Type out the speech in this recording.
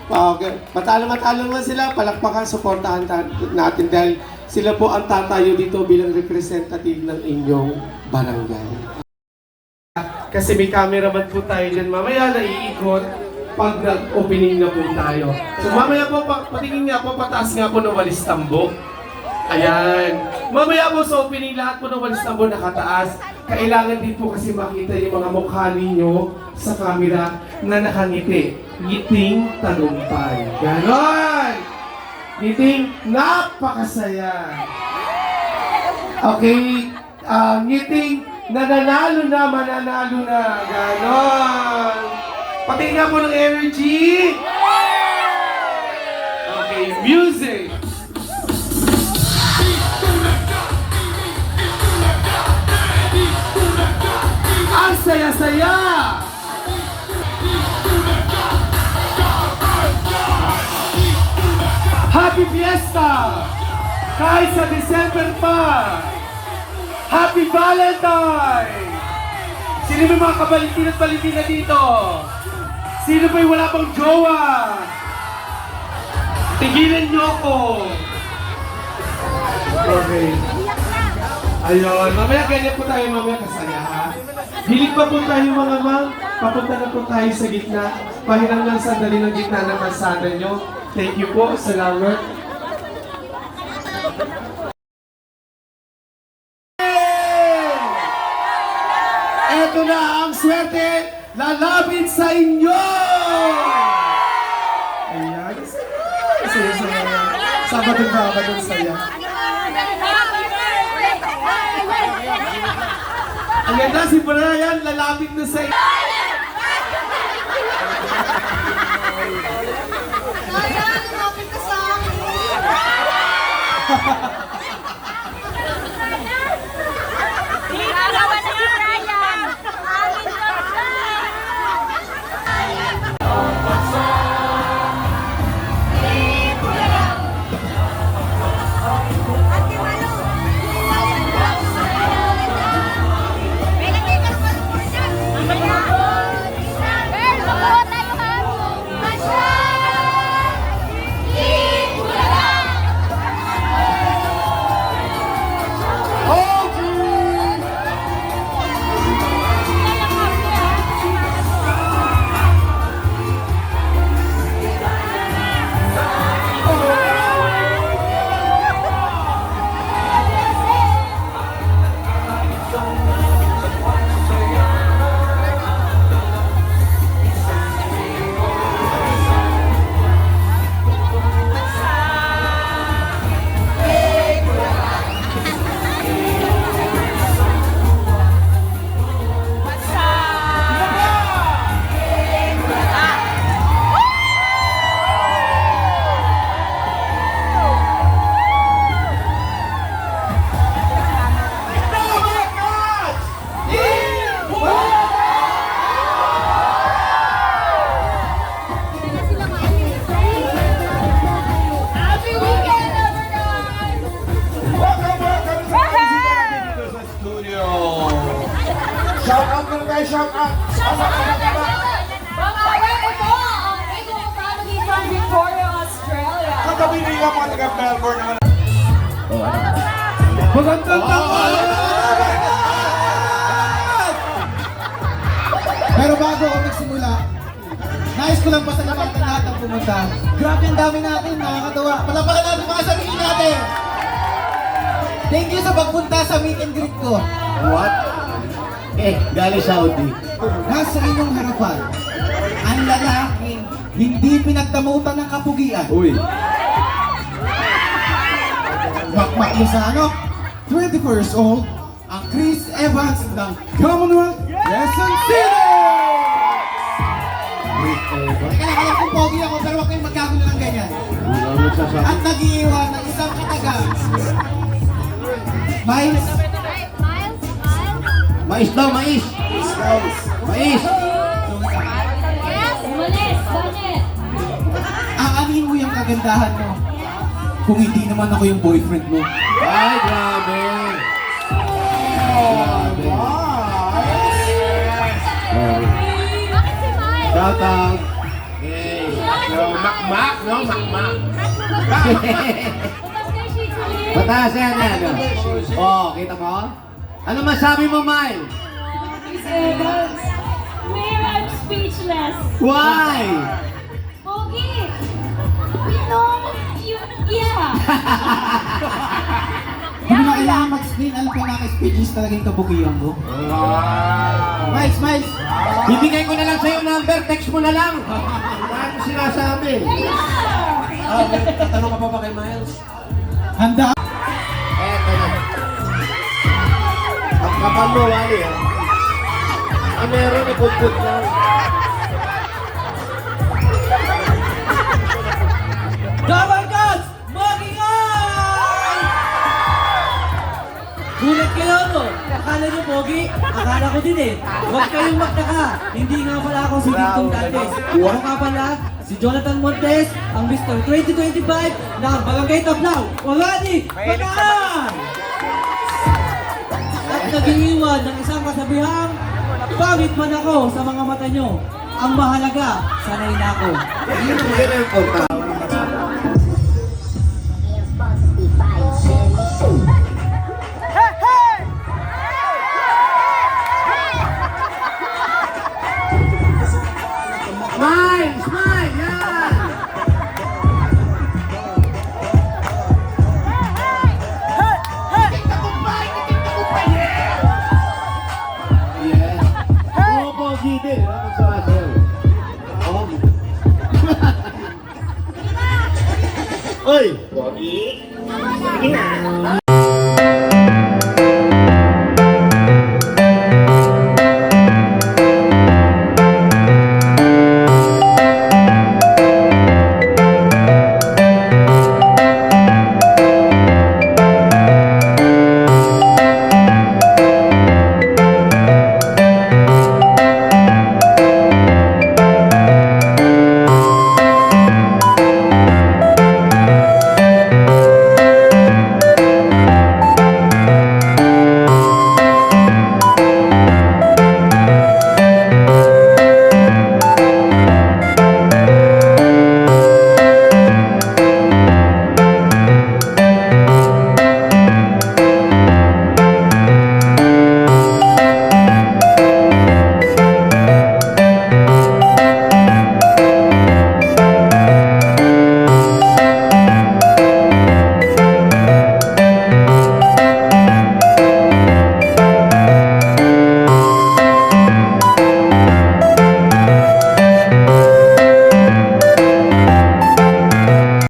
Okay. Matalo-matalo naman sila, palakpakan, supportahan natin dahil sila po ang tatayo dito bilang representative ng inyong barangay. Kasi may cameraman po tayo dyan, mamaya na iikot pag nag-opening na po tayo. So mamaya po, patingin nga po, pataas nga po ng walis tambok. Ayan. Mamaya po sa opening, lahat po ng walis tambok nakataas. Kailangan din po kasi makita yung mga mukha ninyo sa camera na nakangiti. Ngiting tagumpay. Ganon! Ngiting napakasaya. Okay? Ngiting nananalo na, mananalo na. Ganon! Pati nga po ng energy. Okay, music. Ang saya-saya. Happy Fiesta! Kahit sa December pa! Happy Valentine! Sino may mga kabalitin at balitina dito? Sino ba'y wala pang jowa? Tigilan niyo ako! Okay. Ayun, mamaya ganyan po tayo mamaya kasaya ha. Hilig pa po tayo mga ma'am. Papunta na po tayo sa gitna. Pahinang lang sandali ng gitna ng kalsada nyo. Thank you po. Salamat. Eto na ang swerte lalapit sa inyo! Ayan. Saya-saya. Sabado-sabado saya. Ang ganda si Brian, lalapit na sa inyo. Brian, lumapit ka sa akin. Narawan na si Brian! Amin lang siya! Shout out! Mga ito ang Ego Family from Victoria, Australia. Katabi nila mga taga-Melbourne naman. Magandang tanghal! Pero bago ako magsimula, nais ko lang pasalamatan lahat ng pumunta. Grabe ang dami natin, nakakatawa. Palapakan natin mga sarili natin! Thank you sa pagpunta sa meet and greet ko. What? Galing Saudi. Nasa inyong harapan, ang lalaking hindi pinagdamutan ng kapugian. Uy. Makmak mo sa ano? 24 years old, ang Chris Evans ng Commonwealth Quezon City! Teka lang, alam kong pogi ako pero huwag kayong magkagulo ng ganyan. At nag-iiwan ng isang katagang. Miles, Mais daw, mais! Mais! Yes! Umalis! Bakit? aanin mo yung kagandahan mo. Kung hindi naman ako yung boyfriend mo. Ay, grabe! Bakit si Miles? Shout out! Okay. Makmak, no? Makmak. Bukas kayo, Shih Tzu Lee. Pataas yan yan. Oh, kita mo? Ano masabi mo, Mile? Miss Evans. Mayor, I'm speechless. Why? Pogi. You know, yeah. Hindi na kailangan mag-explain. Alam ko naka-speeches talaga yung kabukiyan ko. Miles, Miles! Bibigay ko na lang sa'yo number, text mo na lang. Bakit mo sinasabi? Tatanong ka pa ba kay Miles? Handa! Eto na. Ang kapal mo, Wally, ha? Ang meron, iput-put lang. Double Guns! Mag-ingay! Gulat kayo, no? Akala nyo, Pogi? Akala ko din eh. Huwag kayong magtaka. Hindi nga pala ako si Dingdong Dantes. Ako nga pala, si Jonathan Montes, ang Mr. 2025 ng Barangay Tablao. Wagani! Bataan! At nag-iiwan ng isang kasabihang, pangit man ako sa mga mata nyo. Ang mahalaga, sanay na ako. Yun ang importante. Smile! Smile! Yan! Yeah. Oo, Pogi din. Dapat sumasayaw. Oo. Oy! Pogi! Sige na!